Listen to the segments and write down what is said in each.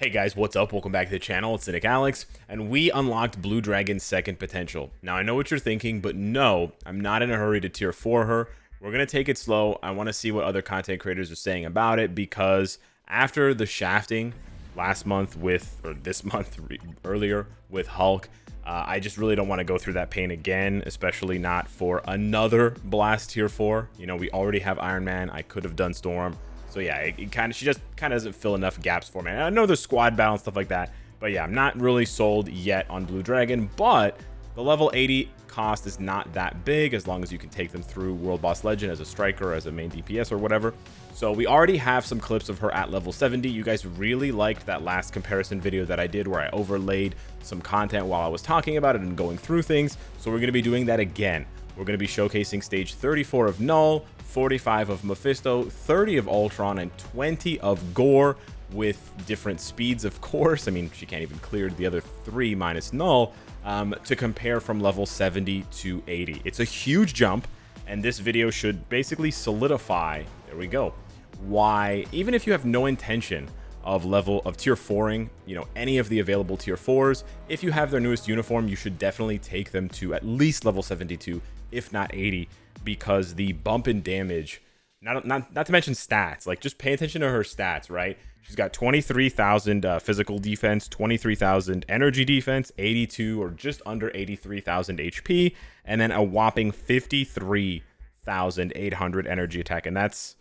Hey guys, what's up? Welcome back to the channel. It's Cynicalex, and we unlocked Blue Dragon's second potential. Now, I know what you're thinking, but no, I'm not in a hurry to tier 4 her. We're going to take it slow. I want to see what other content creators are saying about it, because after the shafting last month or this month earlier with Hulk, I just really don't want to go through that pain again, especially not for another Blast tier 4. You know, we already have Iron Man. I could have done Storm. So yeah, she just kind of doesn't fill enough gaps for me. And I know there's squad battle and stuff like that, but yeah, I'm not really sold yet on Blue Dragon. But the level 80 cost is not that big as long as you can take them through World Boss Legend as a striker, as a main DPS or whatever. So we already have some clips of her at level 70. You guys really liked that last comparison video that I did where I overlaid some content while I was talking about it and going through things. So we're going to be doing that again. We're going to be showcasing stage 34 of Knull, 45 of Mephisto, 30 of Ultron, and 20 of Gore with different speeds, of course. I mean, she can't even clear the other 3 minus Knull to compare from level 70 to 80. It's a huge jump, and this video should basically solidify, there we go, why, even if you have no intention of tier 4ing, you know, any of the available tier 4s, if you have their newest uniform, you should definitely take them to at least level 72, if not 80, because the bump in damage, not to mention stats, like just pay attention to her stats, right? She's got 23,000 physical defense, 23,000 energy defense, 82 or just under 83,000 HP, and then a whopping 53,800 energy attack, and that's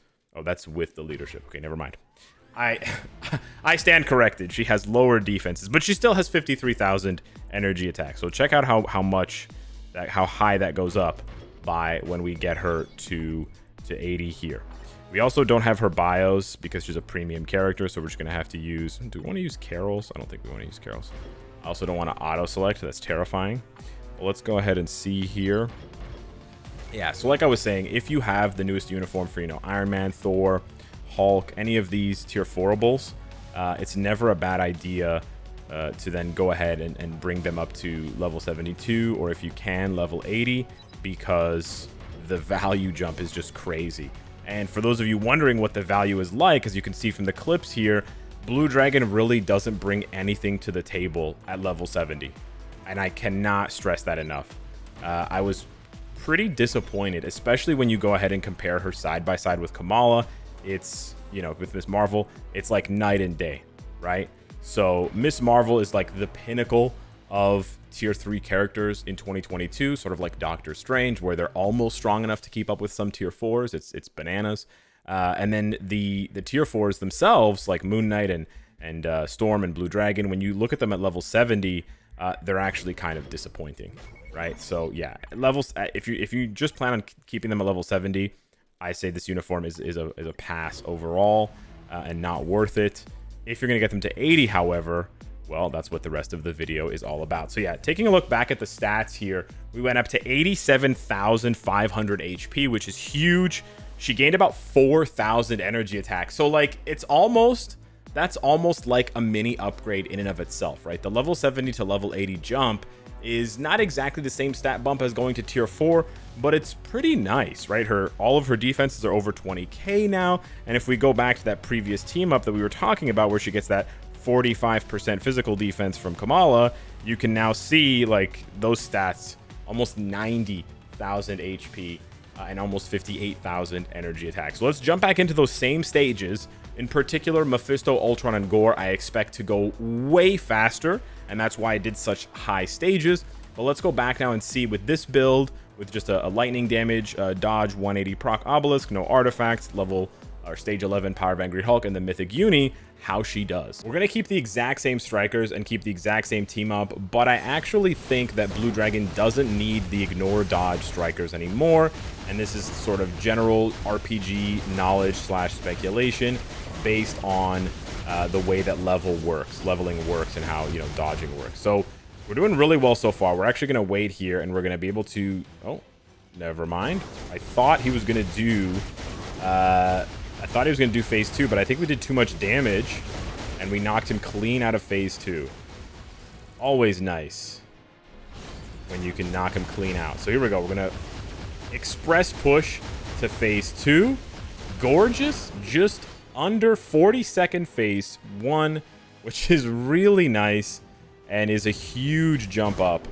with the leadership. Okay, never mind. I stand corrected. She has lower defenses, but she still has 53,000 energy attack. So check out how high that goes up by when we get her to 80 here. We also don't have her bios because she's a premium character, so we're just gonna have to use, do we want to use carols? I don't think we want to use carols. I also don't want to auto select. That's terrifying. But let's go ahead and see here. Yeah, so like I was saying, if you have the newest uniform for, you know, Iron Man, Thor, Hulk, any of these tier 4ables, it's never a bad idea to then go ahead and bring them up to level 72, or if you can, level 80, because the value jump is just crazy. And for those of you wondering what the value is like, as you can see from the clips here, Blue Dragon really doesn't bring anything to the table at level 70. And I cannot stress that enough. I was pretty disappointed, especially when you go ahead and compare her side by side with Kamala. It's, you know, with Miss Marvel, it's like night and day, right? So Miss Marvel is like the pinnacle of tier 3 characters in 2022, sort of like Doctor Strange, where they're almost strong enough to keep up with some tier 4s. It's bananas. And then the tier 4s themselves, like Moon Knight and Storm and Blue Dragon, when you look at them at level 70, they're actually kind of disappointing, right? So yeah, levels, if you just plan on keeping them at level 70, I say this uniform is a pass overall, and not worth it. If you're gonna get them to 80, however, well, that's what the rest of the video is all about. So yeah, taking a look back at the stats here, we went up to 87,500 HP, which is huge. She gained about 4,000 energy attack. So like, that's almost like a mini upgrade in and of itself, right? The level 70 to level 80 jump is not exactly the same stat bump as going to tier 4, but it's pretty nice, right? All of her defenses are over 20k now, and if we go back to that previous team up that we were talking about where she gets that 45% physical defense from Kamala, you can now see like those stats, almost 90,000 HP and almost 58,000 energy attack. So let's jump back into those same stages. In particular, Mephisto, Ultron, and Gore, I expect to go way faster, and that's why I did such high stages. But let's go back now and see with this build, with just a lightning damage, dodge, 180 proc obelisk, no artifacts, stage 11 Power of Angry Hulk, and the Mythic Uni, how she does. We're going to keep the exact same strikers and keep the exact same team up, but I actually think that Blue Dragon doesn't need the ignore dodge strikers anymore, and this is sort of general RPG knowledge / speculation based on the way that leveling works and how, you know, dodging works. So we're doing really well so far. We're actually going to wait here, and we're going to be able to, oh, never mind. I thought he was going to do phase 2, but I think we did too much damage, and we knocked him clean out of phase 2. Always nice when you can knock him clean out. So here we go. We're going to express push to phase 2. Gorgeous. Just under 40-second phase 1. which is really nice and is a huge jump up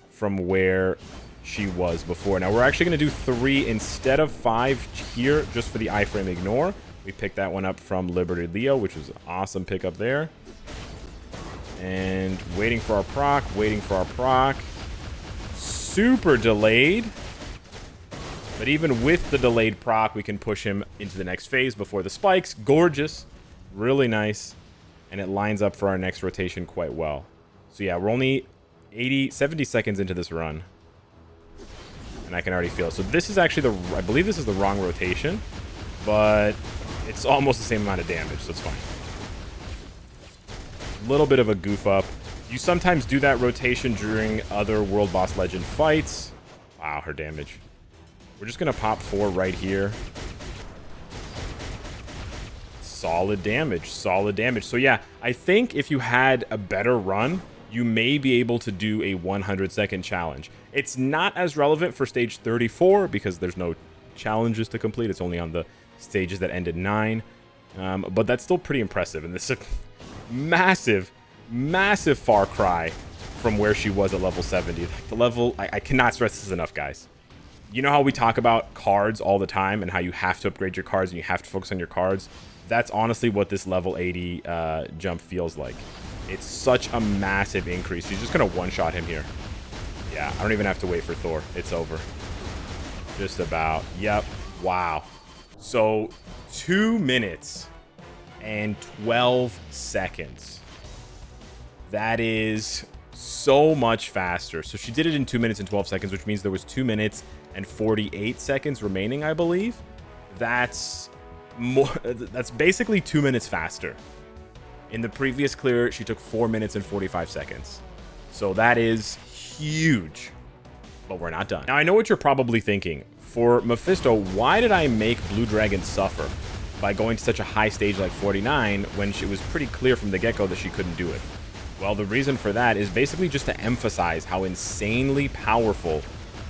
from where she was before. Now we're actually going to do 3 instead of 5 here just for the iframe ignore. We picked that one up from Liberty Leo, which was an awesome pickup there. And waiting for our proc, waiting for our proc. Super delayed. But even with the delayed proc, we can push him into the next phase before the spikes. Gorgeous. Really nice. And it lines up for our next rotation quite well. So yeah, we're only 70 seconds into this run. And I can already feel it. So this is actually I believe this is the wrong rotation. But it's almost the same amount of damage, so it's fine. A little bit of a goof up. You sometimes do that rotation during other World Boss Legend fights. Wow, her damage. We're just going to pop 4 right here. Solid damage. Solid damage. So yeah, I think if you had a better run, you may be able to do a 100-second challenge. It's not as relevant for stage 34 because there's no challenges to complete. It's only on the stages that end at 9. But that's still pretty impressive. And this is a massive, massive far cry from where she was at level 70. Like the level, I cannot stress this enough, guys. You know how we talk about cards all the time and how you have to upgrade your cards and you have to focus on your cards? That's honestly what this level 80 jump feels like. It's such a massive increase. She's just going to one-shot him here. Yeah, I don't even have to wait for Thor. It's over. Just about. Yep. Wow. So 2 minutes and 12 seconds. That is so much faster. So she did it in 2 minutes and 12 seconds, which means there was 2 minutes and 48 seconds remaining, I believe. That's more. That's basically 2 minutes faster. In the previous clear, she took 4 minutes and 45 seconds. So that is huge. But we're not done. Now, I know what you're probably thinking. For Mephisto, why did I make Blue Dragon suffer by going to such a high stage like 49 when it was pretty clear from the get-go that she couldn't do it? Well, the reason for that is basically just to emphasize how insanely powerful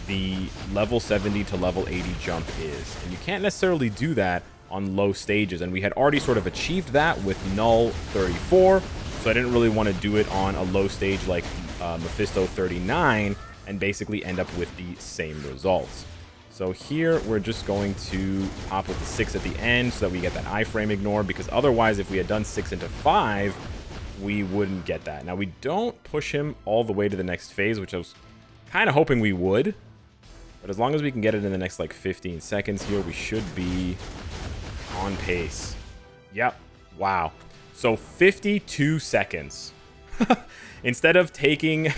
the level 70 to level 80 jump is. And you can't necessarily do that on low stages. And we had already sort of achieved that with Knull 34. So I didn't really want to do it on a low stage like Mephisto 39 and basically end up with the same results. So here we're just going to pop with the 6 at the end so that we get that iframe ignore, because otherwise if we had done 6 into 5, we wouldn't get that. Now we don't push him all the way to the next phase, which I was kind of hoping we would. But as long as we can get it in the next like 15 seconds here, we should be on pace. Yep. Wow. So 52 seconds. Instead of taking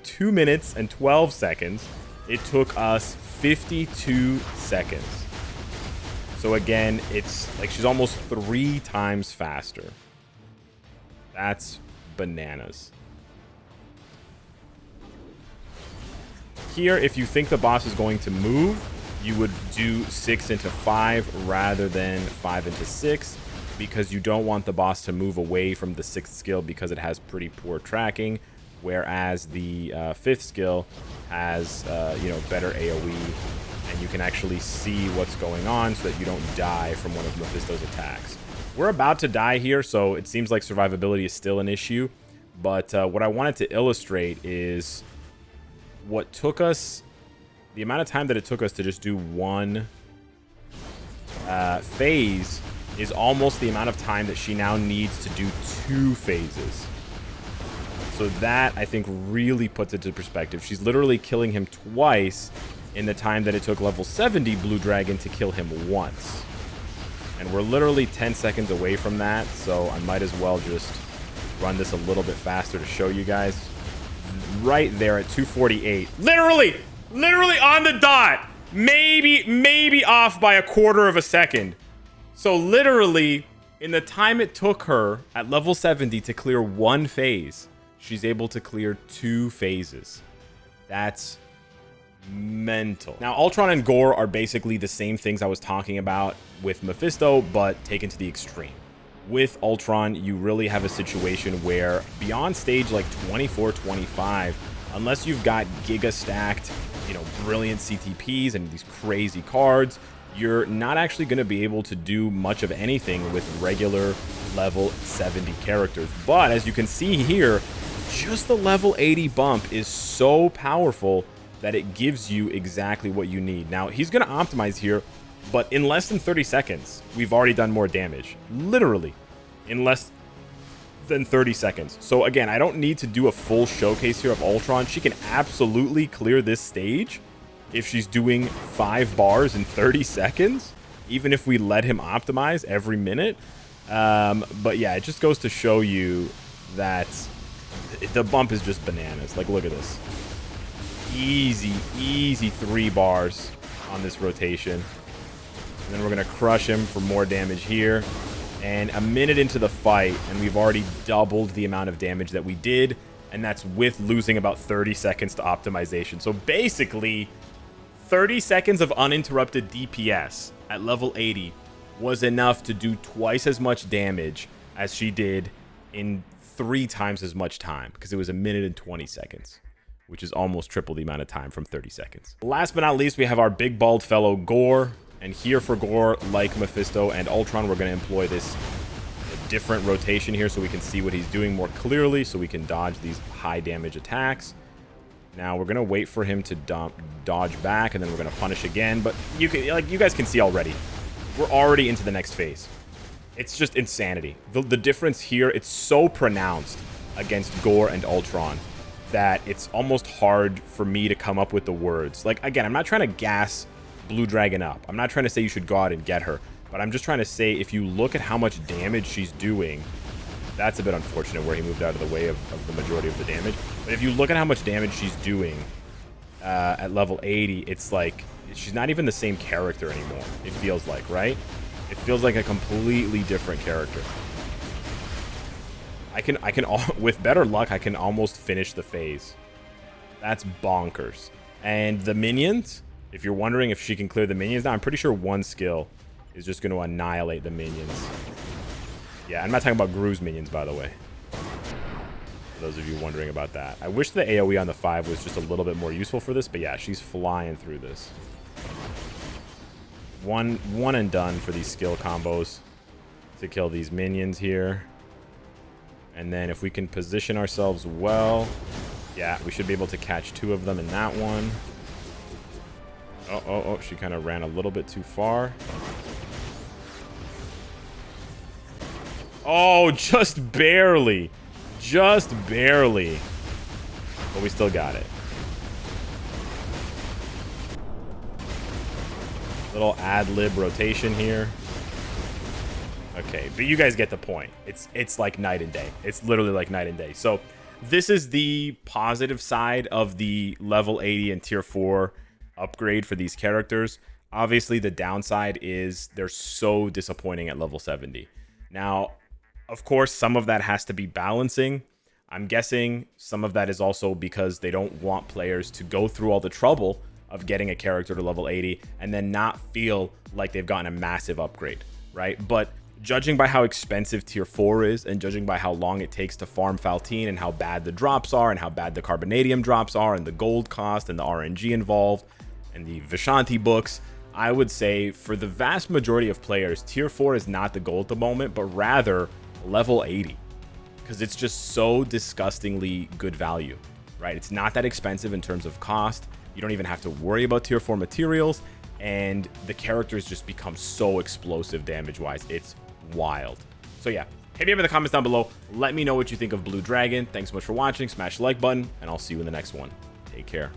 2 minutes and 12 seconds, it took us 52 seconds. So again, it's like she's almost 3 times faster. That's bananas. Here, if you think the boss is going to move, you would do 6 into 5 rather than 5 into 6, because you don't want the boss to move away from the 6th skill because it has pretty poor tracking, whereas the 5th skill has better AoE, and you can actually see what's going on so that you don't die from one of Mephisto's attacks. We're about to die here, so it seems like survivability is still an issue, but what I wanted to illustrate is what took us, the amount of time that it took us to just do one phase is almost the amount of time that she now needs to do 2 phases. So that, I think, really puts it into perspective. She's literally killing him twice in the time that it took level 70 Blue Dragon to kill him once. And we're literally 10 seconds away from that, so I might as well just run this a little bit faster to show you guys. Right there at 248. Literally on the dot. Maybe off by a quarter of a second. So literally, in the time it took her at level 70 to clear 1 phase, she's able to clear 2 phases. That's mental. Now, Ultron and Gore are basically the same things I was talking about with Mephisto, but taken to the extreme. With Ultron, you really have a situation where beyond stage like 24, 25, unless you've got giga stacked, brilliant CTPs and these crazy cards, you're not actually going to be able to do much of anything with regular level 70 characters. But as you can see here, just the level 80 bump is so powerful that it gives you exactly what you need. Now, he's going to optimize here, but in less than 30 seconds, we've already done more damage. Literally, in less than 30 seconds. So again, I don't need to do a full showcase here of Ultron. She can absolutely clear this stage if she's doing 5 bars in 30 seconds, even if we let him optimize every minute. But yeah, it just goes to show you that the bump is just bananas. Like, look at this. Easy 3 bars on this rotation. And then we're going to crush him for more damage here. And a minute into the fight, and we've already doubled the amount of damage that we did. And that's with losing about 30 seconds to optimization. So basically, 30 seconds of uninterrupted DPS at level 80 was enough to do twice as much damage as she did in 3 times as much time, because it was a minute and 20 seconds, which is almost triple the amount of time from 30 seconds. Last but not least, we have our big bald fellow Gore. And here for Gore, like Mephisto and Ultron, we're going to employ this different rotation here so we can see what he's doing more clearly, so we can dodge these high damage attacks. Now we're going to wait for him to dodge back, and then we're going to punish again. But you guys can see already, we're already into the next phase. It's just insanity. The difference here, it's so pronounced against Gore and Ultron that it's almost hard for me to come up with the words. Like, again, I'm not trying to gas Blue Dragon up. I'm not trying to say you should go out and get her, but I'm just trying to say, if you look at how much damage she's doing, that's a bit unfortunate where he moved out of the way of the majority of the damage. But if you look at how much damage she's doing at level 80, it's like she's not even the same character anymore. It feels like, right? It feels like a completely different character. I can with better luck, I can almost finish the phase. That's bonkers. And the minions, if you're wondering if she can clear the minions now, I'm pretty sure one skill is just going to annihilate the minions. Yeah, I'm not talking about Gru's minions, by the way. For those of you wondering about that. I wish the AoE on the 5 was just a little bit more useful for this, but yeah, she's flying through this. One and done for these skill combos to kill these minions here. And then if we can position ourselves well, yeah, we should be able to catch 2 of them in that one. Oh, she kind of ran a little bit too far. Oh, just barely. Just barely. But we still got it. Little ad-lib rotation here. Okay, but you guys get the point. It's like night and day. It's literally like night and day. So this is the positive side of the level 80 and tier 4 upgrade for these characters. Obviously, the downside is they're so disappointing at level 70. Now, of course, some of that has to be balancing. I'm guessing some of that is also because they don't want players to go through all the trouble of getting a character to level 80 and then not feel like they've gotten a massive upgrade, right? But judging by how expensive tier 4 is, and judging by how long it takes to farm Faltine, and how bad the drops are, and how bad the Carbonadium drops are, and the gold cost, and the RNG involved, and the Vishanti books, I would say for the vast majority of players, tier 4 is not the goal at the moment, but rather level 80. Because it's just so disgustingly good value, right? It's not that expensive in terms of cost. You don't even have to worry about tier 4 materials, and the characters just become so explosive damage-wise. It's wild. So yeah, hit me up in the comments down below. Let me know what you think of Blue Dragon. Thanks so much for watching. Smash the like button, and I'll see you in the next one. Take care.